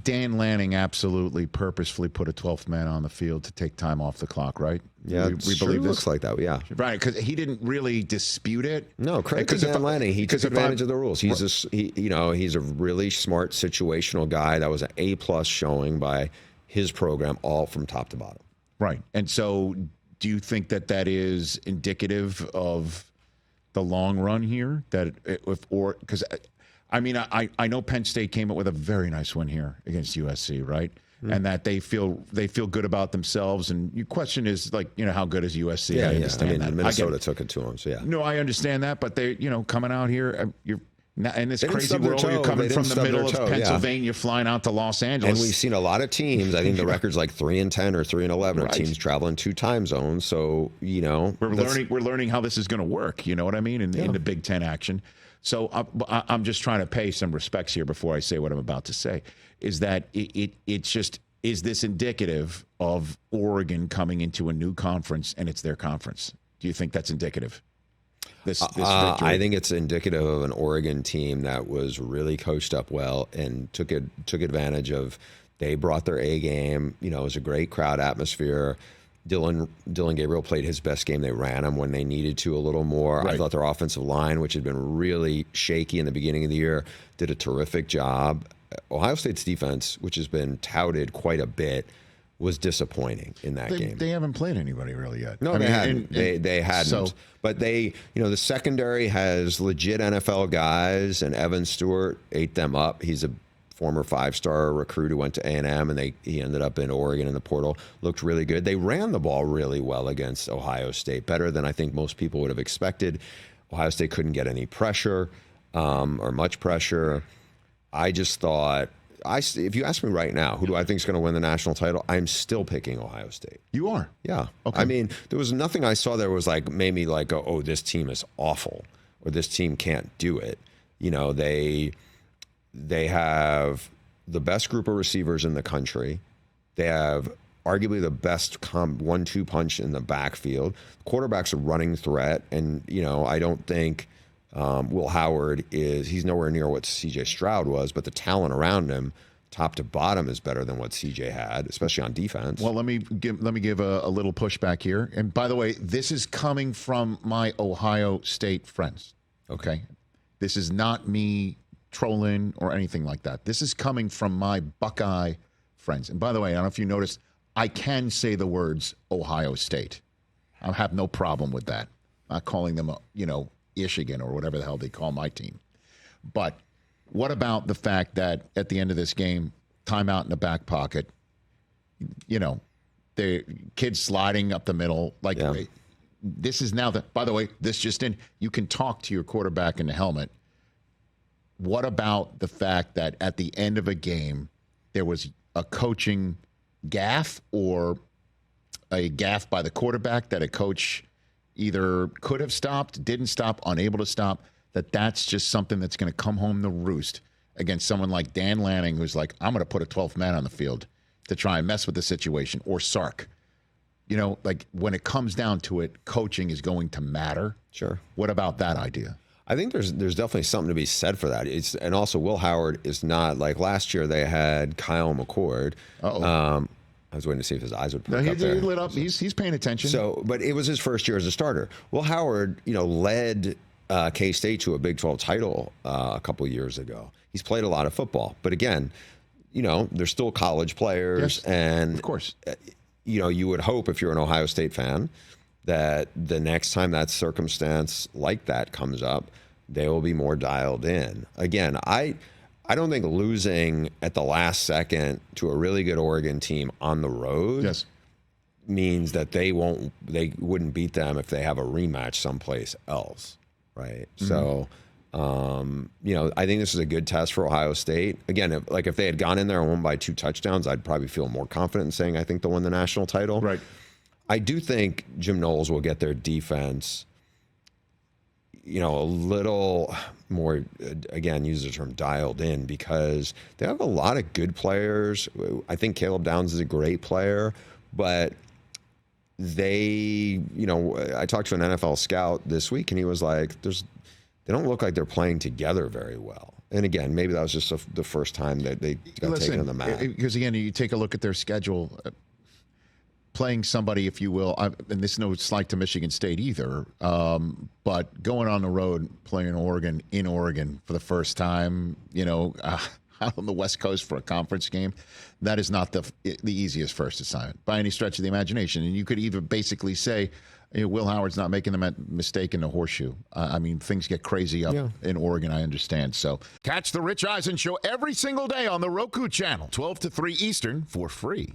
Dan Lanning absolutely purposefully put a 12th man on the field to take time off the clock, right? Yeah, we believe this. Looks like that. Yeah, right, because he didn't really dispute it. No, credit to Dan Lanning. He took advantage of the rules. He's he's a really smart situational guy. That was an A+ showing by his program, all from top to bottom. Right, and so do you think that is indicative of the long run here? Because I mean, I know Penn State came up with a very nice win here against USC, right? Mm. And that they feel good about themselves. And your question is, like, how good is USC? Yeah, I understand that. Minnesota took it to them, so yeah. No, I understand that, but they, coming out here, you're in this crazy world. You're coming from the middle of Pennsylvania, flying out to Los Angeles. And we've seen a lot of teams. I think the record's like 3-10 or 3-11 right. Teams traveling 2 time zones. So we're learning how this is going to work. You know what I mean? In the Big Ten action. So I'm just trying to pay some respects here before I say what I'm about to say. Is that it's just, is this indicative of Oregon coming into a new conference and it's their conference? Do you think that's indicative? This victory? I think it's indicative of an Oregon team that was really coached up well and took advantage of. They brought their A game. It was a great crowd atmosphere. Dylan Gabriel played his best game. They ran him when they needed to a little more. Right. I thought their offensive line, which had been really shaky in the beginning of the year, did a terrific job. Ohio State's defense, which has been touted quite a bit, was disappointing in that game. They haven't played anybody really yet. No, they hadn't. They hadn't. So, but the secondary has legit NFL guys, and Evan Stewart ate them up. He's a former 5-star recruit who went to A&M, and he ended up in Oregon in the portal. Looked really good. They ran the ball really well against Ohio State, better than I think most people would have expected. Ohio State couldn't get any pressure or much pressure. I just thought, if you ask me right now, who do I think is going to win the national title, I'm still picking Ohio State. You are? Yeah. Okay. I mean, there was nothing I saw there was made me go, oh, this team is awful, or this team can't do it. They have the best group of receivers in the country. They have arguably the best 1-2 punch in the backfield. Quarterback's a running threat, and I don't think Will Howard he's nowhere near what C.J. Stroud was, but the talent around him, top to bottom, is better than what C.J. had, especially on defense. Well, let me give a little pushback here. And by the way, this is coming from my Ohio State friends. Okay, this is not me trolling or anything like that. This is coming from my Buckeye friends. And by the way, I don't know if you noticed, I can say the words Ohio State. I have no problem with that. Not calling them, Michigan or whatever the hell they call my team. But what about the fact that at the end of this game, timeout in the back pocket, the kids sliding up the middle, this is now by the way, this just in, you can talk to your quarterback in the helmet. What about the fact that at the end of a game, there was a coaching gaffe or a gaffe by the quarterback that a coach either could have stopped, didn't stop, unable to stop, that's just something that's going to come home to roost against someone like Dan Lanning, who's like, I'm going to put a 12th man on the field to try and mess with the situation, or Sark. When it comes down to it, coaching is going to matter. Sure. What about that idea? I think there's definitely something to be said for that. And also Will Howard is not like last year. They had Kyle McCord. I was waiting to see if his eyes would perk up there. He lit up. He's paying attention. So, but it was his first year as a starter. Will Howard, led K-State to a Big 12 title a couple years ago. He's played a lot of football, but again, they're still college players, yes, and of course, you would hope if you're an Ohio State fan that the next time that circumstance like that comes up, they will be more dialed in. Again, I don't think losing at the last second to a really good Oregon team on the road means that they wouldn't beat them if they have a rematch someplace else, right? Mm-hmm. So, I think this is a good test for Ohio State. Again, if they had gone in there and won by 2 touchdowns, I'd probably feel more confident in saying I think they'll win the national title. Right. I do think Jim Knowles will get their defense, a little more, again, use the term dialed in, because they have a lot of good players. I think Caleb Downs is a great player, but I talked to an NFL scout this week, and he was like, they don't look like they're playing together very well. And again, maybe that was just the first time that they got taken on the mat. Because again, you take a look at their schedule. Playing somebody, if you will, and this is no slight to Michigan State either, but going on the road, playing Oregon in Oregon for the first time, out on the West Coast for a conference game, that is not the easiest first assignment by any stretch of the imagination. And you could even basically say, Will Howard's not making the mistake in the horseshoe. Things get crazy up in Oregon, I understand. So catch the Rich Eisen Show every single day on the Roku channel, 12 to 3 Eastern, for free.